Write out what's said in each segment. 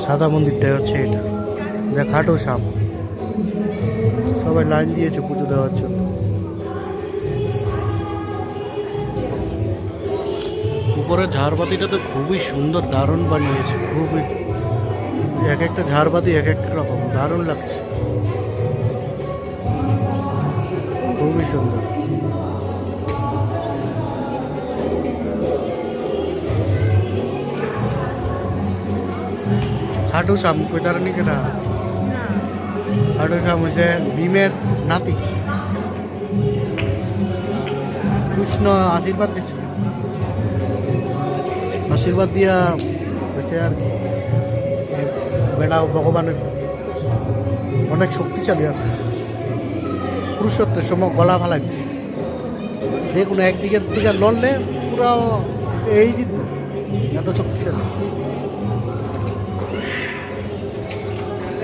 সাদা মন্দিরটাই হচ্ছে এটা, যা খাটো সাপ। সবাই লাইন দিয়েছে পুজো দেওয়ার জন্য। উপরে ঝাড়বাতিটা তো খুবই সুন্দর, দারুণ বানিয়েছে, খুবই। এক একটা ঝাড়বাতি এক এক রকম, দারুণ লাগছে, খুবই সুন্দর। খাটু শ্যাম কইতারনি কেনা, খাটু শ্যাম হয়েছে ভীমের নাতি। কৃষ্ণ আশীর্বাদ দিচ্ছে, আশীর্বাদ দিয়া হয়েছে আর কি। বেড়া ভগবানের অনেক শক্তিশালী আছে, পুরুষত্বের সময় গলা ফালাই দিচ্ছে। যে কোনো একদিকের দিকে লড়লে পুরো এই জিতবে, এত শক্তিশালী।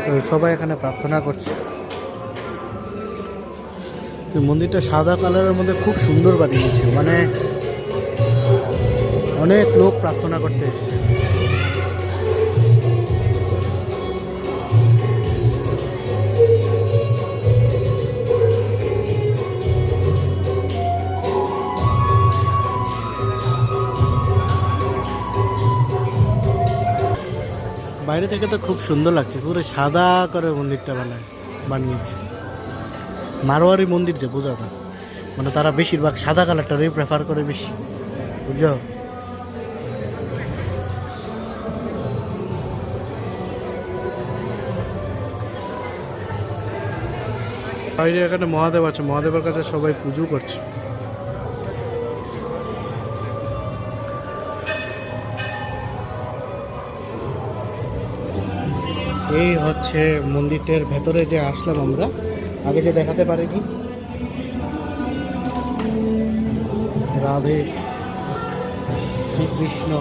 তো সবাই এখানে প্রার্থনা করছে। মন্দিরটা সাদা কালারের মধ্যে খুব সুন্দর বানিয়েছে, মানে অনেক লোক প্রার্থনা করতে এসেছে। বাইরে থেকে তো খুব সুন্দর লাগছে, পুরো সাদা করে মন্দিরটা বানিয়েছে। মারোয়ারি মন্দির যে, বোঝা না, মানে তারা বেশিরভাগ সাদা কালারটারই প্রেফার করে বেশি, বুঝছো। বাইরে এখানে মহাদেব আছে, মহাদেবের কাছে সবাই পুজো করছে। এই হচ্ছে মন্দিরটার ভেতরে যে আসলাম আমরা, আগে যে দেখাতে পারিনি। রাধে শ্রীকৃষ্ণ,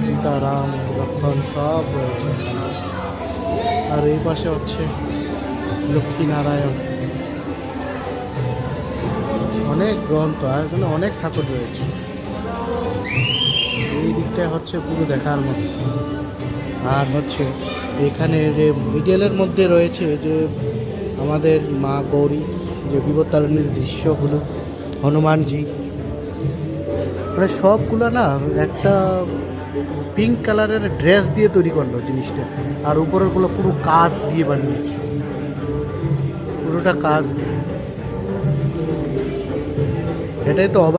সীতারাম লক্ষণ সব রয়েছে। আর এই পাশে হচ্ছে লক্ষ্মীনারায়ণ, অনেক গ্রন্থ, আর এখানে অনেক ঠাকুর রয়েছে। এই দিকটায় হচ্ছে পুরো দেখার মতো। আর হচ্ছে এখানে যে মিডলের মধ্যে রয়েছে যে আমাদের মা গৌরী, যে বিপত্তারিণীর দৃশ্যগুলো, হনুমানজি, মানে সবগুলো না একটা পিঙ্ক কালারের ড্রেস দিয়ে তৈরি করলো জিনিসটা। আর উপরেরগুলো পুরো কাঁচ দিয়ে বানিয়েছে, পুরোটা কাঁচ দিয়ে। এটাই তো